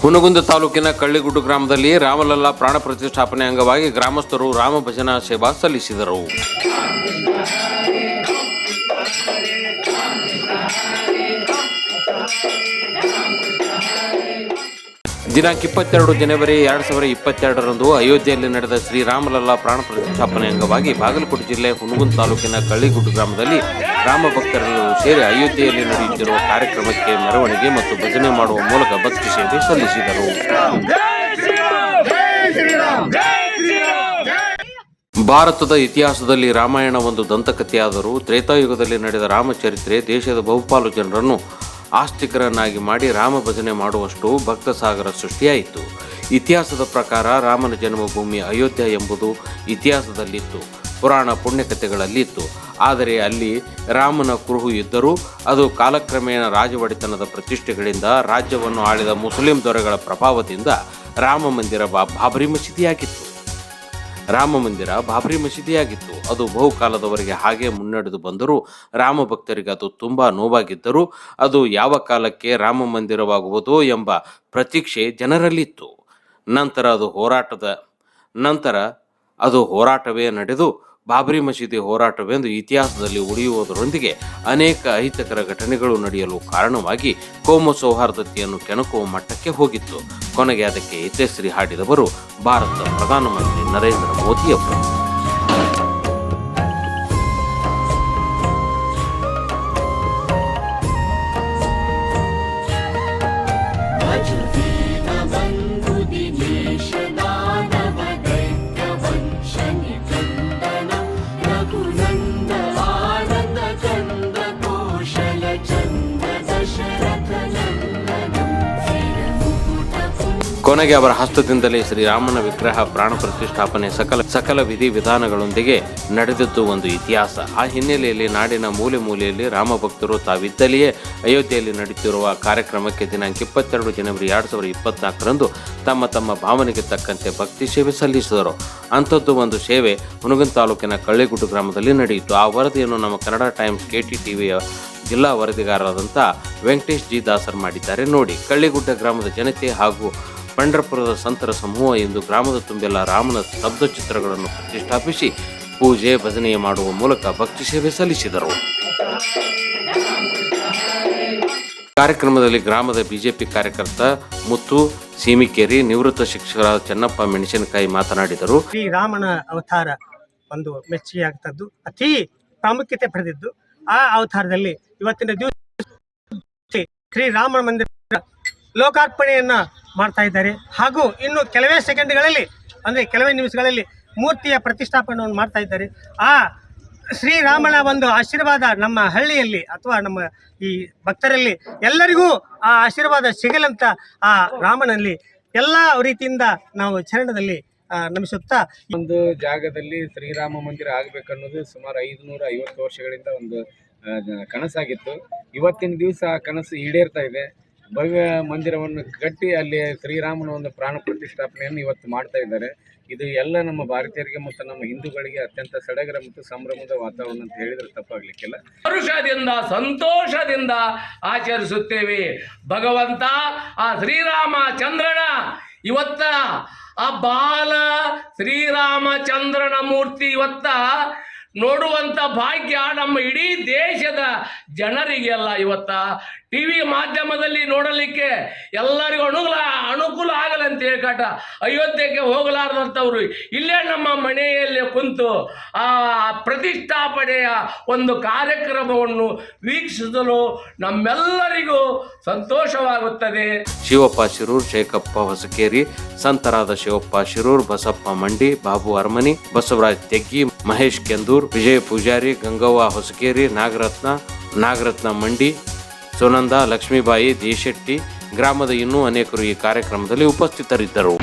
ಹುನಗುಂದ ತಾಲೂಕಿನ ಕಳ್ಳಿಗುಡ್ಡು ಗ್ರಾಮದಲ್ಲಿ ರಾಮಲಲ್ಲಾ ಪ್ರಾಣ ಪ್ರತಿಷ್ಠಾಪನೆ ಅಂಗವಾಗಿ ಗ್ರಾಮಸ್ಥರು ರಾಮ ಭಜನಾ ಸೇವಾ ಸಲ್ಲಿಸಿದರು. ದಿನಾಂಕ 22 ಜನವರಿ 2022ರಂದು ಅಯೋಧ್ಯೆಯಲ್ಲಿ ನಡೆದ ಶ್ರೀರಾಮಲಲ್ಲಾ ಪ್ರಾಣ ಪ್ರತಿಷ್ಠಾಪನೆ ಅಂಗವಾಗಿ ಬಾಗಲಕೋಟೆ ಜಿಲ್ಲೆ ಹುನಗುಂದ ತಾಲೂಕಿನ ಕಳ್ಳಿಗುಡ್ಡು ಗ್ರಾಮದಲ್ಲಿ ರಾಮ ಭಕ್ತರೆಲ್ಲರೂ ಸೇರಿ ಅಯೋಧ್ಯೆಯಲ್ಲಿ ನಡೆಯುತ್ತಿರುವ ಕಾರ್ಯಕ್ರಮಕ್ಕೆ ಮೆರವಣಿಗೆ ಮತ್ತು ಭಜನೆ ಮಾಡುವ ಮೂಲಕ ಭಕ್ತಿ ಸೇವೆ ಸಲ್ಲಿಸಿದರು. ಭಾರತದ ಇತಿಹಾಸದಲ್ಲಿ ರಾಮಾಯಣ ಒಂದು ದಂತಕಥೆಯಾದರೂ ತ್ರೇತಾಯುಗದಲ್ಲಿ ನಡೆದ ರಾಮಚರಿತ್ರೆ ದೇಶದ ಬಹುಪಾಲು ಜನರನ್ನು ಆಸ್ತಿಕರನ್ನಾಗಿ ಮಾಡಿ ರಾಮ ಭಜನೆ ಮಾಡುವಷ್ಟು ಭಕ್ತ ಸಾಗರ ಸೃಷ್ಟಿಯಾಯಿತು. ಇತಿಹಾಸದ ಪ್ರಕಾರ ರಾಮನ ಜನ್ಮಭೂಮಿ ಅಯೋಧ್ಯ ಎಂಬುದು ಇತಿಹಾಸದಲ್ಲಿತ್ತು, ಪುರಾಣ ಪುಣ್ಯಕಥೆಗಳಲ್ಲಿತ್ತು. ಆದರೆ ಅಲ್ಲಿ ರಾಮನ ಕುರುಹು ಇದ್ದರೂ ಅದು ಕಾಲಕ್ರಮೇಣ ರಾಜವಡಿತನದ ಪ್ರತಿಷ್ಠೆಗಳಿಂದ ರಾಜ್ಯವನ್ನು ಆಳಿದ ಮುಸ್ಲಿಂ ದೊರೆಗಳ ಪ್ರಭಾವದಿಂದ ರಾಮ ಮಂದಿರ ಬಾಬರಿ ಮಸೀದಿಯಾಗಿತ್ತು. ಅದು ಬಹುಕಾಲದವರೆಗೆ ಹಾಗೆ ಮುನ್ನಡೆದು ಬಂದರೂ ರಾಮ ಭಕ್ತರಿಗೆ ಅದು ತುಂಬಾ ನೋವಾಗಿದ್ದರೂ ಅದು ಯಾವ ಕಾಲಕ್ಕೆ ರಾಮ ಮಂದಿರವಾಗುವುದೋ ಎಂಬ ಪ್ರತೀಕ್ಷೆ ಜನರಲ್ಲಿತ್ತು. ನಂತರ ಅದು ಹೋರಾಟವೇ ನಡೆದು ಬಾಬರಿ ಮಸೀದಿ ಹೋರಾಟವೆಂದು ಇತಿಹಾಸದಲ್ಲಿ ಉಳಿಯುವುದರೊಂದಿಗೆ ಅನೇಕ ಅಹಿತಕರ ಘಟನೆಗಳು ನಡೆಯಲು ಕಾರಣವಾಗಿ ಕೋಮು ಸೌಹಾರ್ದತೆಯನ್ನು ಕೆಣಕುವ ಮಟ್ಟಕ್ಕೆ ಹೋಗಿತ್ತು. ಕೊನೆಗೆ ಅದಕ್ಕೆ ಇತಿಶ್ರೀ ಹಾಡಿದವರು ಭಾರತದ ಪ್ರಧಾನಮಂತ್ರಿ ನರೇಂದ್ರ ಮೋದಿಯವರು. ಕೊನೆಗೆ ಅವರ ಹಸ್ತದಿಂದಲೇ ಶ್ರೀರಾಮನ ವಿಗ್ರಹ ಪ್ರಾಣ ಪ್ರತಿಷ್ಠಾಪನೆ ಸಕಲ ವಿಧಿ ವಿಧಾನಗಳೊಂದಿಗೆ ನಡೆದದ್ದು ಒಂದು ಇತಿಹಾಸ. ಆ ಹಿನ್ನೆಲೆಯಲ್ಲಿ ನಾಡಿನ ಮೂಲೆ ಮೂಲೆಯಲ್ಲಿ ರಾಮ ಭಕ್ತರು ತಾವಿದ್ದಲ್ಲಿಯೇ ಅಯೋಧ್ಯೆಯಲ್ಲಿ ನಡೆಯುತ್ತಿರುವ ಕಾರ್ಯಕ್ರಮಕ್ಕೆ ದಿನಾಂಕ 22 ಜನವರಿ 2024ರಂದು ತಮ್ಮ ಭಾವನೆಗೆ ತಕ್ಕಂತೆ ಭಕ್ತಿ ಸೇವೆ ಸಲ್ಲಿಸಿದರು. ಅಂಥದ್ದು ಒಂದು ಸೇವೆ ಹುನಗುಂದ ತಾಲೂಕಿನ ಕಳ್ಳಿಗುಡ್ಡು ಗ್ರಾಮದಲ್ಲಿ ನಡೆಯಿತು. ಆ ವರದಿಯನ್ನು ನಮ್ಮ ಕನ್ನಡ ಟೈಮ್ಸ್ KTTVಯ ಜಿಲ್ಲಾ ವರದಿಗಾರರಾದಂಥ ವೆಂಕಟೇಶ್ ಜಿ ದಾಸರ್ ಮಾಡಿದ್ದಾರೆ. ನೋಡಿ, ಕಳ್ಳಿಗುಡ್ಡ ಗ್ರಾಮದ ಜನತೆ ಹಾಗೂ ಪಂಢರಪುರದ ಸಂತರ ಸಮೂಹ ಎಂದು ಗ್ರಾಮದ ತುಂಬೆಲ್ಲ ರಾಮನ ಸ್ತಬ್ಧ ಚಿತ್ರಗಳನ್ನು ಪ್ರತಿಷ್ಠಾಪಿಸಿ ಪೂಜೆ ಭಜನೆ ಮಾಡುವ ಮೂಲಕ ಭಕ್ತಿ ಸೇವೆ ಸಲ್ಲಿಸಿದರು. ಕಾರ್ಯಕ್ರಮದಲ್ಲಿ ಗ್ರಾಮದ ಬಿಜೆಪಿ ಕಾರ್ಯಕರ್ತ ಮುತ್ತು ಸೀಮಿಕೇರಿ, ನಿವೃತ್ತ ಶಿಕ್ಷಕರಾದ ಚೆನ್ನಪ್ಪ ಮೆಣಸಿನಕಾಯಿ ಮಾತನಾಡಿದರು. ಶ್ರೀರಾಮನ ಅವತಾರ ಒಂದು ಮೆಚ್ಚುಗೆಯಾಗ್ತದ್ದು, ಅತಿ ಪ್ರಾಮುಖ್ಯತೆ ಪಡೆದಿದ್ದು. ಆ ಅವತಾರದಲ್ಲಿ ಇವತ್ತಿನ ದಿವಸ ಶ್ರೀರಾಮ ಮಂದಿರ ಲೋಕಾರ್ಪಣೆಯನ್ನ ಮಾಡ್ತಾ ಇದ್ದಾರೆ. ಹಾಗೂ ಇನ್ನು ಕೆಲವೇ ಸೆಕೆಂಡ್ಗಳಲ್ಲಿ ಅಂದರೆ ಕೆಲವೇ ನಿಮಿಷಗಳಲ್ಲಿ ಮೂರ್ತಿಯ ಪ್ರತಿಷ್ಠಾಪನೆಯನ್ನು ಮಾಡ್ತಾ ಇದ್ದಾರೆ. ಆ ಶ್ರೀರಾಮನ ಒಂದು ಆಶೀರ್ವಾದ ನಮ್ಮ ಹಳ್ಳಿಯಲ್ಲಿ ಅಥವಾ ನಮ್ಮ ಈ ಭಕ್ತರಲ್ಲಿ ಎಲ್ಲರಿಗೂ ಆ ಆಶೀರ್ವಾದ ಸಿಗಲಂತ ಆ ರಾಮನಲ್ಲಿ ಎಲ್ಲ ರೀತಿಯಿಂದ ನಾವು ಚರಣದಲ್ಲಿ ನಮಿಸುತ್ತಾ, ಒಂದು ಜಾಗದಲ್ಲಿ ಶ್ರೀರಾಮ ಮಂದಿರ ಆಗಬೇಕನ್ನೋದು ಸುಮಾರು 550 ವರ್ಷಗಳಿಂದ ಒಂದು ಕನಸಾಗಿತ್ತು. ಇವತ್ತಿನ ದಿವಸ ಆ ಕನಸು ಈಡೇರ್ತಾ ಇದೆ. ಭವ್ಯ ಮಂದಿರವನ್ನು ಕಟ್ಟಿ ಅಲ್ಲಿ ಶ್ರೀರಾಮನ ಒಂದು ಪ್ರಾಣ ಪ್ರತಿಷ್ಠಾಪನೆಯನ್ನು ಇವತ್ತು ಮಾಡ್ತಾ ಇದ್ದಾರೆ. ಇದು ಎಲ್ಲ ನಮ್ಮ ಭಾರತೀಯರಿಗೆ ಮತ್ತು ನಮ್ಮ ಹಿಂದೂಗಳಿಗೆ ಅತ್ಯಂತ ಸಡಗರ ಮತ್ತು ಸಂಭ್ರಮದ ವಾತಾವರಣ ಅಂತ ಹೇಳಿದ್ರೆ ತಪ್ಪಾಗ್ಲಿಕ್ಕಿಲ್ಲ. ಹರುಷದಿಂದ ಸಂತೋಷದಿಂದ ಆಚರಿಸುತ್ತೇವೆ. ಭಗವಂತ ಆ ಶ್ರೀರಾಮಚಂದ್ರನ ಇವತ್ತ ಆ ಬಾಲ ಶ್ರೀರಾಮಚಂದ್ರನ ಮೂರ್ತಿ ಇವತ್ತ ನೋಡುವಂಥ ಭಾಗ್ಯ ನಮ್ಮ ಇಡೀ ದೇಶದ ಜನರಿಗೆಲ್ಲ ಇವತ್ತ TV ಮಾಧ್ಯಮದಲ್ಲಿ ನೋಡಲಿಕ್ಕೆ ಎಲ್ಲರಿಗೂ ಅನುಕೂಲ ಆಗಲಂತ ಹೇಳ್ಕಟ ಅಯೋಧ್ಯೆಗೆ ಹೋಗಲಾರ್ದಂಥವ್ರು ಇಲ್ಲೇ ನಮ್ಮ ಮನೆಯಲ್ಲಿ ಕುಂತು ಆ ಪ್ರತಿಷ್ಠಾಪನೆಯ ಒಂದು ಕಾರ್ಯಕ್ರಮವನ್ನು ವೀಕ್ಷಿಸಲು ನಮ್ಮೆಲ್ಲರಿಗೂ ಸಂತೋಷವಾಗುತ್ತದೆ. ಶಿವಪ್ಪ ಶಿರೂರ್, ಶೇಖಪ್ಪ ಹೊಸಕೇರಿ, ಸಂತರಾದ ಶಿವಪ್ಪ ಶಿರೂರ್, ಬಸಪ್ಪ ಮಂಡಿ, ಬಾಬು ಅರಮನಿ, ಬಸವರಾಜ್ ತೆಗ್ಗಿ, ಮಹೇಶ್ ಕೆಂದೂರ್, ವಿಜಯ ಪೂಜಾರಿ, ಗಂಗವ್ವ ಹೊಸಕೇರಿ, ನಾಗರತ್ನ ಮಂಡಿ, ಸುನಂದ, ಲಕ್ಷ್ಮೀಬಾಯಿ ದೇಶೆಟ್ಟಿ, ಗ್ರಾಮದ ಇನ್ನೂ ಅನೇಕರು ಈ ಕಾರ್ಯಕ್ರಮದಲ್ಲಿ ಉಪಸ್ಥಿತರಿದ್ದರು.